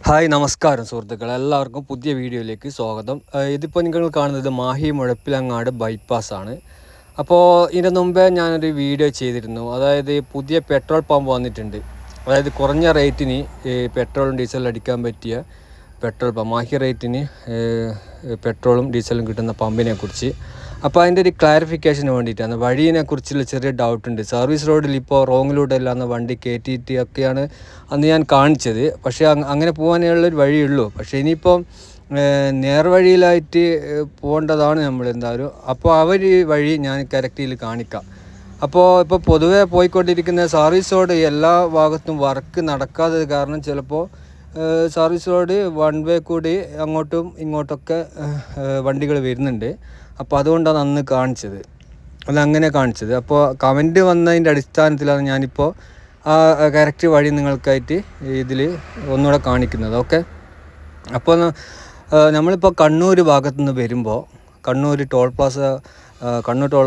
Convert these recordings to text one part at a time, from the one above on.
Hi നമസ്കാരം സുഹൃത്തുക്കളെ, എല്ലാവർക്കും പുതിയ വീഡിയോയിലേക്ക് സ്വാഗതം. ഇതിപ്പോൾ നിങ്ങൾ കാണുന്നത് മാഹി മുഴപ്പിലങ്ങാട് ബൈപ്പാസാണ്. അപ്പോൾ ഇതിന് മുമ്പേ ഞാനൊരു വീഡിയോ ചെയ്തിരുന്നു. അതായത് പുതിയ പെട്രോൾ പമ്പ് വന്നിട്ടുണ്ട്. അതായത് കുറഞ്ഞ റേറ്റിന് പെട്രോളും ഡീസലും അടിക്കാൻ പറ്റിയ പെട്രോൾ പമ്പ്, മാഹി റേറ്റിന് പെട്രോളും ഡീസലും കിട്ടുന്ന പമ്പിനെ കുറിച്ച്. അപ്പോൾ അതിൻ്റെ ഒരു ക്ലാരിഫിക്കേഷന് വേണ്ടിയിട്ടാണ്. വഴിയെ കുറിച്ചുള്ള ചെറിയ ഡൗട്ടുണ്ട്. സർവീസ് റോഡിൽ ഇപ്പോൾ റോങ്ങിലൂടെ അല്ലാന്ന് വണ്ടി കയറ്റിയിട്ട് ഒക്കെയാണ് അന്ന് ഞാൻ കാണിച്ചത്. പക്ഷേ അങ്ങനെ പോകാനുള്ളൊരു വഴിയുള്ളൂ. പക്ഷേ ഇനിയിപ്പം നേർവഴിയിലായിട്ട് പോകേണ്ടതാണ് നമ്മൾ എന്തായാലും. അപ്പോൾ വഴി ഞാൻ കറക്റ്റിൽ കാണിക്കാം. ഇപ്പോൾ പൊതുവേ പോയിക്കൊണ്ടിരിക്കുന്ന സർവീസ് റോഡ് എല്ലാ ഭാഗത്തും വർക്ക് നടക്കാത്തത് കാരണം ചിലപ്പോൾ സർവീസ് റോഡ് വൺ വേ കൂടി അങ്ങോട്ടും ഇങ്ങോട്ടൊക്കെ വണ്ടികൾ വരുന്നുണ്ട്. അപ്പോൾ അതുകൊണ്ടാണ് അന്ന് കാണിച്ചത്, അതങ്ങനെ കാണിച്ചത്. അപ്പോൾ കമൻറ്റ് വന്നതിൻ്റെ അടിസ്ഥാനത്തിലാണ് ഞാനിപ്പോൾ ആ കറക്റ്റ് വഴി നിങ്ങൾക്കായിട്ട് ഇതിൽ ഒന്നുകൂടെ കാണിക്കുന്നത്. ഓക്കെ, അപ്പോൾ നമ്മളിപ്പോൾ കണ്ണൂർ ഭാഗത്തുനിന്ന് വരുമ്പോൾ കണ്ണൂർ ടോൾ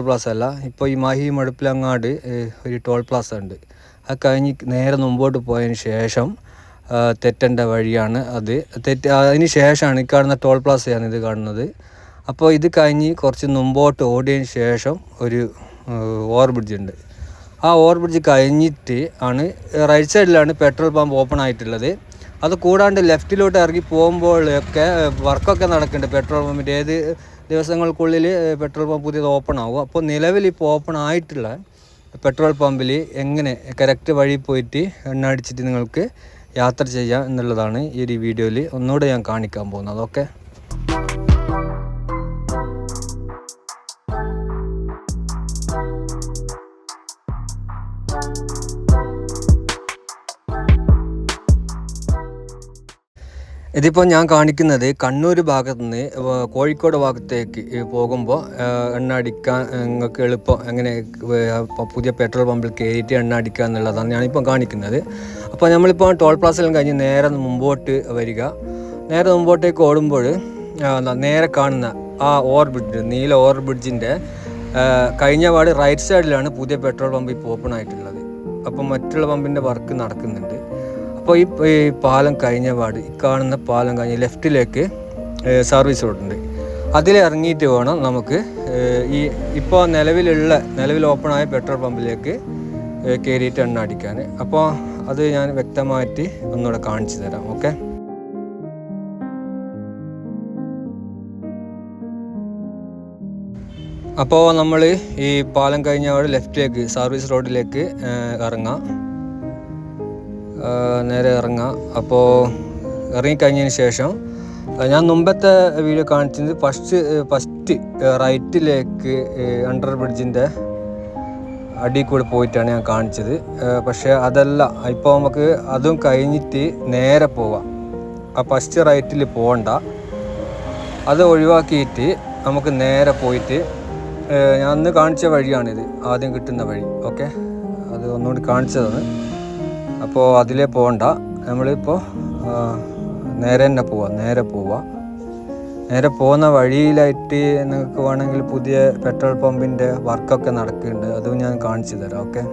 പ്ലാസ അല്ല, ഇപ്പോൾ ഈ മാഹി മുഴപ്പിലങ്ങാട് ഒരു ടോൾ പ്ലാസ ഉണ്ട്. അത് കഴിഞ്ഞ് നേരെ മുമ്പോട്ട് പോയതിന് ശേഷം തെറ്റേണ്ട വഴിയാണ് അത്. അതിന് ശേഷമാണ് ഈ കാണുന്ന ടോൾ പ്ലാസയാണ് ഇത് കാണുന്നത്. അപ്പോൾ ഇത് കഴിഞ്ഞ് കുറച്ച് മുമ്പോട്ട് ഓടിയതിന് ശേഷം ഒരു ഓവർ ബ്രിഡ്ജ് ഉണ്ട്. ആ ഓവർ ബ്രിഡ്ജ് കഴിഞ്ഞിട്ട് ആണ് റൈറ്റ് സൈഡിലാണ് പെട്രോൾ പമ്പ് ഓപ്പൺ ആയിട്ടുള്ളത്. അത് കൂടാണ്ട് ലെഫ്റ്റിലോട്ട് ഇറങ്ങി പോകുമ്പോഴൊക്കെ വർക്കൊക്കെ നടക്കുന്നുണ്ട് പെട്രോൾ പമ്പിൻ്റെ. ഏത് ദിവസങ്ങൾക്കുള്ളിൽ പെട്രോൾ പമ്പ് പുതിയത് ഓപ്പൺ ആകും. അപ്പോൾ നിലവിൽ ഇപ്പോൾ ഓപ്പൺ ആയിട്ടുള്ള പെട്രോൾ പമ്പിൽ എങ്ങനെ കറക്റ്റ് വഴി പോയിട്ട് എണ്ണ അടിച്ചിട്ട് നിങ്ങൾക്ക് യാത്ര ചെയ്യാം എന്നുള്ളതാണ് ഈ ഒരു വീഡിയോയിൽ ഒന്നുകൂടെ ഞാൻ കാണിക്കാൻ പോകുന്നത്. ഓക്കെ, ഇതിപ്പോൾ ഞാൻ കാണിക്കുന്നത് കണ്ണൂർ ഭാഗത്തു നിന്ന് കോഴിക്കോട് ഭാഗത്തേക്ക് പോകുമ്പോൾ എണ്ണ അടിക്കാൻ നിങ്ങൾക്ക് എളുപ്പം എങ്ങനെ പുതിയ പെട്രോൾ പമ്പിൽ കയറിയിട്ട് എണ്ണ അടിക്കുക എന്നുള്ളതാണ് ഞാനിപ്പോൾ കാണിക്കുന്നത്. അപ്പോൾ നമ്മളിപ്പോൾ ടോൾ പ്ലാസയെല്ലാം കഴിഞ്ഞ് നേരെ മുമ്പോട്ട് വരിക. നേരെ മുമ്പോട്ടേക്ക് ഓടുമ്പോൾ നേരെ കാണുന്ന ആ ഓവർ ബ്രിഡ്ജ്, നീല ഓവർ ബ്രിഡ്ജിൻ്റെ കഴിഞ്ഞ പാട് റൈറ്റ് സൈഡിലാണ് പുതിയ പെട്രോൾ പമ്പ് ഇപ്പോൾ ഓപ്പൺ ആയിട്ടുള്ളത്. അപ്പോൾ മറ്റുള്ള പമ്പിൻ്റെ വർക്ക് നടക്കുന്നുണ്ട്. അപ്പോൾ ഈ പാലം കഴിഞ്ഞ പാട് ഈ കാണുന്ന പാലം കഴിഞ്ഞ് ലെഫ്റ്റിലേക്ക് സർവീസ് റോഡുണ്ട്. അതിലിറങ്ങിയിട്ട് വേണം നമുക്ക് ഇപ്പോൾ നിലവിൽ ഓപ്പണായ പെട്രോൾ പമ്പിലേക്ക് കയറിയിട്ട് എണ്ണ അടിക്കാൻ. അപ്പോൾ അത് ഞാൻ വ്യക്തമായിട്ട് ഒന്നുകൂടെ കാണിച്ചു തരാം. ഓക്കെ, അപ്പോൾ നമ്മൾ ഈ പാലം കഴിഞ്ഞ പാട് ലെഫ്റ്റിലേക്ക് സർവീസ് റോഡിലേക്ക് ഇറങ്ങാം, നേരെ ഇറങ്ങാം. അപ്പോൾ ഇറങ്ങിക്കഴിഞ്ഞതിന് ശേഷം ഞാൻ മുമ്പത്തെ വീഡിയോ കാണിച്ചത് ഫസ്റ്റ് റൈറ്റിലേക്ക് അണ്ടർ ബ്രിഡ്ജിൻ്റെ അടിയിൽ കൂടെ പോയിട്ടാണ് ഞാൻ കാണിച്ചത്. പക്ഷേ അതല്ല, ഇപ്പോൾ നമുക്ക് അതും കഴിഞ്ഞിട്ട് നേരെ പോവാം. ആ ഫസ്റ്റ് റൈറ്റിൽ പോകണ്ട, അത് ഒഴിവാക്കിയിട്ട് നമുക്ക് നേരെ പോയിട്ട് ഞാൻ അന്ന് കാണിച്ച വഴിയാണിത്, ആദ്യം കിട്ടുന്ന വഴി. ഓക്കെ, അത് ഒന്നുകൂടി കാണിച്ചതാണ്. അപ്പോൾ അതിലേ പോകണ്ട, നമ്മളിപ്പോൾ നേരെ തന്നെ പോവാം. നേരെ പോകുന്ന വഴിയിലായിട്ട് നിങ്ങൾക്ക് വേണമെങ്കിൽ പുതിയ പെട്രോൾ പമ്പിൻ്റെ വർക്കൊക്കെ നടക്കുന്നുണ്ട്, അതും ഞാൻ കാണിച്ചു തരാം. ഓക്കെ,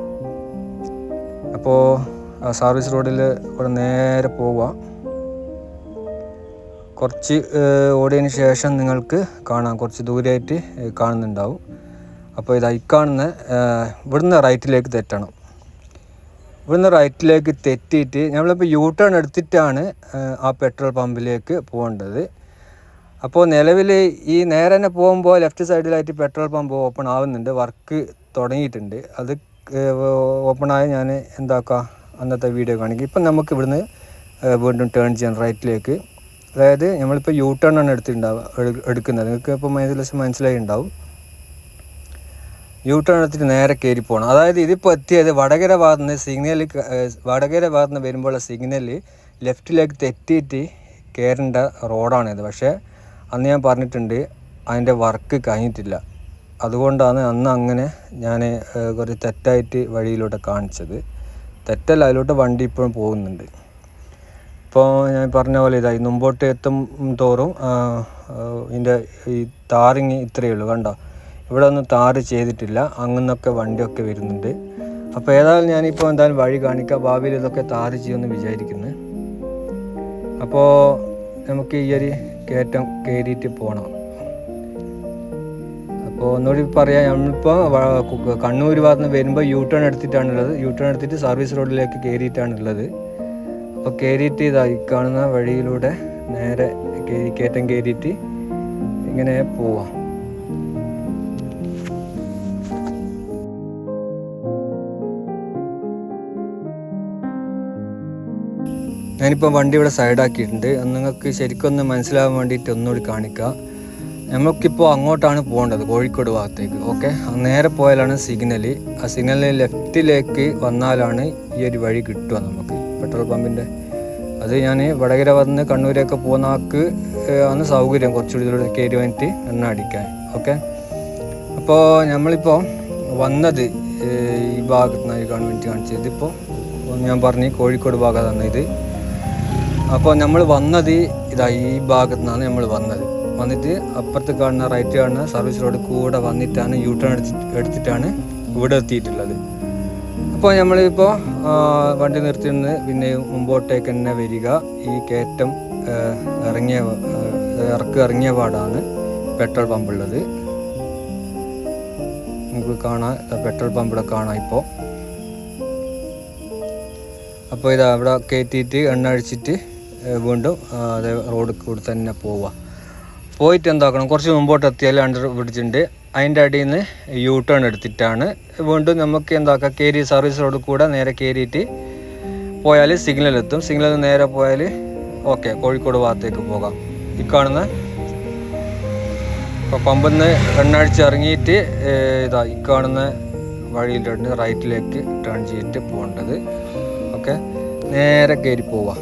അപ്പോൾ സർവീസ് റോഡിൽ കൂടെ നേരെ പോവാം. കുറച്ച് ഓടിയതിന് ശേഷം നിങ്ങൾക്ക് കാണാം, കുറച്ച് ദൂരമായിട്ട് കാണുന്നുണ്ടാവും. അപ്പോൾ ഇതായി കാണുന്ന ഇവിടുന്ന് റൈറ്റിലേക്ക് തെറ്റണം. ഇവിടുന്ന് റൈറ്റിലേക്ക് തെറ്റിയിട്ട് നമ്മളിപ്പോൾ യൂ ടേൺ എടുത്തിട്ടാണ് ആ പെട്രോൾ പമ്പിലേക്ക് പോകേണ്ടത്. അപ്പോൾ നിലവിൽ ഈ നേരെ തന്നെ പോകുമ്പോൾ ലെഫ്റ്റ് സൈഡിലായിട്ട് പെട്രോൾ പമ്പ് ഓപ്പൺ ആവുന്നുണ്ട്, വർക്ക് തുടങ്ങിയിട്ടുണ്ട്. അത് ഓപ്പണായ ഞാൻ എന്താക്കാം അന്നത്തെ വീഡിയോ കാണിക്കും. ഇപ്പം നമുക്ക് ഇവിടുന്ന് വീണ്ടും ടേൺ ചെയ്യാൻ റൈറ്റിലേക്ക്. അതായത് നമ്മളിപ്പോൾ യൂ ടേൺ ആണ് എടുക്കുന്നത്. നിങ്ങൾക്ക് ഇപ്പോൾ മനസ്സിലായി ഉണ്ടാവും. യൂ ടേൺ എടുത്തിട്ട് നേരെ കയറി പോകണം. അതായത് ഇതിപ്പോൾ എത്തിയത് വടകര ഭാഗത്തുനിന്ന് വരുമ്പോഴുള്ള സിഗ്നൽ ലെഫ്റ്റിലേക്ക് തെറ്റിയിട്ട് കയറേണ്ട റോഡാണിത്. പക്ഷേ അന്ന് ഞാൻ പറഞ്ഞിട്ടുണ്ട് അതിൻ്റെ വർക്ക് കഴിഞ്ഞിട്ടില്ല. അതുകൊണ്ടാണ് അന്ന് അങ്ങനെ ഞാൻ കുറച്ച് തെറ്റായിട്ട് വഴിയിലൂടെ കാണിച്ചത്. തെറ്റല്ല, അതിലോട്ട് വണ്ടി ഇപ്പോഴും പോകുന്നുണ്ട്. ഇപ്പോൾ ഞാൻ പറഞ്ഞ പോലെ ഇതായി മുമ്പോട്ട് എത്തും തോറും ഇതിൻ്റെ ഈ താറിങ് ഇത്രയേ ഉള്ളൂ. കണ്ടോ, ഇവിടെ ഒന്നും താറ് ചെയ്തിട്ടില്ല, അങ്ങനൊക്കെ വണ്ടിയൊക്കെ വരുന്നുണ്ട്. അപ്പോൾ ഏതായാലും ഞാനിപ്പോൾ എന്തായാലും വഴി കാണിക്കാം. ഭാവിയിൽ ഇതൊക്കെ താറ് ചെയ്യുമെന്ന് വിചാരിക്കുന്നു. അപ്പോൾ നമുക്ക് ഈ ഒരു കയറ്റം കയറിയിട്ട് പോകണം. അപ്പോൾ ഒന്നുകൂടി പറയാം, നമ്മളിപ്പോൾ കണ്ണൂർ ഭാഗത്ത് നിന്ന് വരുമ്പോൾ യു ടേൺ എടുത്തിട്ടാണുള്ളത്. യു ടേൺ എടുത്തിട്ട് സർവീസ് റോഡിലേക്ക് കയറിയിട്ടാണുള്ളത്. അപ്പോൾ കയറിയിട്ട് ഇതായി കാണുന്ന വഴിയിലൂടെ നേരെ കയറ്റം കയറിയിട്ട് ഇങ്ങനെ പോവാം. ഞാനിപ്പോൾ വണ്ടി ഇവിടെ സൈഡാക്കിയിട്ടുണ്ട്. നിങ്ങൾക്ക് ശരിക്കൊന്ന് മനസ്സിലാവാൻ വേണ്ടിയിട്ട് ഒന്നുകൂടി കാണിക്കാം. നമുക്കിപ്പോൾ അങ്ങോട്ടാണ് പോകേണ്ടത്, കോഴിക്കോട് ഭാഗത്തേക്ക്. ഓക്കെ, നേരെ പോയാലാണ് സിഗ്നൽ. ആ സിഗ്നലിൽ ലെഫ്റ്റിലേക്ക് വന്നാലാണ് ഈ ഒരു വഴി കിട്ടുക നമുക്ക്, പെട്രോൾ പമ്പിൻ്റെ. അത് ഞാൻ വടകര വന്ന് കണ്ണൂരൊക്കെ പോകുന്ന ആൾക്ക് ആണ് സൗകര്യം, കുറച്ചുകൂടി ഇതിലൂടെ കയറി വന്നിട്ട് എണ്ണ അടിക്കാൻ. ഓക്കെ, അപ്പോൾ നമ്മളിപ്പോൾ വന്നത് ഈ ഭാഗത്ത് നിന്നായി കാണാൻ വേണ്ടി കാണിച്ചത്. ഇതിപ്പോൾ ഞാൻ പറഞ്ഞു കോഴിക്കോട് ഭാഗത്താണ് ഇത്. അപ്പോൾ നമ്മൾ വന്നത് ഇതാ ഈ ഭാഗത്തു നിന്നാണ് നമ്മൾ വന്നിട്ട് അപ്പുറത്ത് കാണുന്ന റൈറ്റ് കാണുന്ന സർവീസ് റോഡ് കൂടെ വന്നിട്ടാണ് യു ടേൺ എടുത്തിട്ടാണ് ഇവിടെ എത്തിയിട്ടുള്ളത്. അപ്പോൾ നമ്മളിപ്പോൾ വണ്ടി നിർത്തിന്ന് പിന്നെ മുമ്പോട്ടേക്ക് തന്നെ വരിക. ഈ കയറ്റം ഇറങ്ങിയ പാടാണ് പെട്രോൾ പമ്പുള്ളത്. നമുക്ക് കാണാം, പെട്രോൾ പമ്പ് ഇവിടെ കാണാം ഇപ്പോൾ. അപ്പോൾ ഇതാ ഇവിടെ കയറ്റിയിട്ട് എണ്ണ അടിച്ചിട്ട് വീണ്ടും അതേ റോഡ് കൂടെ തന്നെ പോയിട്ട് എന്താക്കണം, കുറച്ച് മുമ്പോട്ട് എത്തിയാൽ അണ്ടർ പിടിച്ചിട്ടുണ്ട്. അതിൻ്റെ അടിയിൽ നിന്ന് യു ടേൺ എടുത്തിട്ടാണ് വീണ്ടും നമുക്ക് എന്താക്കാം, കയറി സർവീസ് റോഡ് കൂടെ നേരെ കയറിയിട്ട് പോയാൽ സിഗ്നൽ എത്തും. സിഗ്നൽ നേരെ പോയാൽ ഓക്കെ കോഴിക്കോട് ഭാഗത്തേക്ക് പോകാം. ഈ കാണുന്ന ഇപ്പോൾ പമ്പിൽ നിന്ന് എണ്ണ അടിച്ച് ഇറങ്ങിയിട്ട് ഇതാ ഈ കാണുന്ന വഴിയിലുണ്ട് റൈറ്റിലേക്ക് ടേൺ ചെയ്തിട്ട് പോകേണ്ടത്. ഓക്കെ, നേരെ കയറി പോവാം.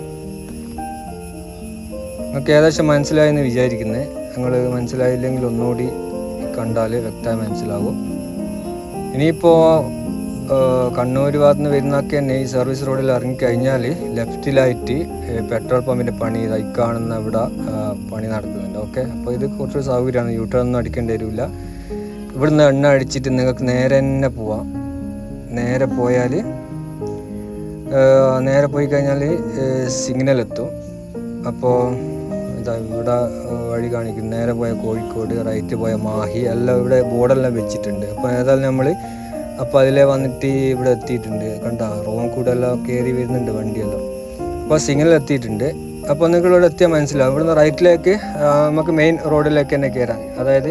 നിങ്ങൾക്ക് ഏകദേശം മനസ്സിലായെന്ന് വിചാരിക്കുന്നത്. നിങ്ങൾ മനസ്സിലായില്ലെങ്കിൽ ഒന്നുകൂടി കണ്ടാൽ വ്യക്തമായി മനസ്സിലാകും. ഇനിയിപ്പോൾ കണ്ണൂർ ഭാഗത്ത് നിന്ന് വരുന്നതൊക്കെ തന്നെ ഈ സർവീസ് റോഡിൽ ഇറങ്ങിക്കഴിഞ്ഞാൽ ലെഫ്റ്റിലായിട്ട് പെട്രോൾ പമ്പിൻ്റെ പണി ഇതായി കാണുന്ന ഇവിടെ പണി നടക്കുന്നുണ്ട്. ഓക്കെ, അപ്പോൾ ഇത് കുറച്ച് സൗകര്യമാണ്, യു ടേൺ ഒന്നും അടിക്കേണ്ടി വരില്ല. ഇവിടുന്ന് എണ്ണ അടിച്ചിട്ട് നിങ്ങൾക്ക് നേരെ തന്നെ പോവാം. നേരെ പോയാൽ നേരെ പോയി കഴിഞ്ഞാൽ സിഗ്നൽ എത്തും. അപ്പോൾ ഇതാ ഇവിടെ വഴി കാണിക്കും. നേരെ പോയ കോഴിക്കോട്, റൈറ്റ് പോയ മാഹി, എല്ലാം ഇവിടെ ബോർഡെല്ലാം വെച്ചിട്ടുണ്ട്. അപ്പോൾ ഏതായാലും നമ്മൾ അപ്പോൾ അതിലെ വന്നിട്ട് ഇവിടെ എത്തിയിട്ടുണ്ട്. കണ്ട റോഡ് കൂടെ എല്ലാം കയറി വരുന്നുണ്ട് വണ്ടിയെല്ലാം. അപ്പോൾ സിഗ്നൽ എത്തിയിട്ടുണ്ട്. അപ്പോൾ നിങ്ങൾ ഇവിടെ എത്തിയാൽ മനസ്സിലാവും. ഇവിടുന്ന് റൈറ്റിലേക്ക് നമുക്ക് മെയിൻ റോഡിലേക്ക് തന്നെ കയറാം. അതായത്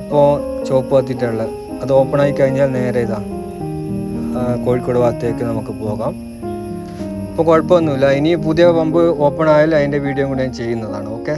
ഇപ്പോൾ ചുവപ്പ് കത്തിയിട്ടുള്ളത് അത് ഓപ്പൺ ആയി കഴിഞ്ഞാൽ നേരെ ഇതാ കോഴിക്കോട് ഭാഗത്തേക്ക് നമുക്ക് പോകാം. ഇപ്പോൾ കുഴപ്പമൊന്നുമില്ല. ഇനി പുതിയ പമ്പ് ഓപ്പൺ ആയാലും അതിൻ്റെ വീഡിയോ കൂടെ ഞാൻ ചെയ്യുന്നതാണ്. ഓക്കെ.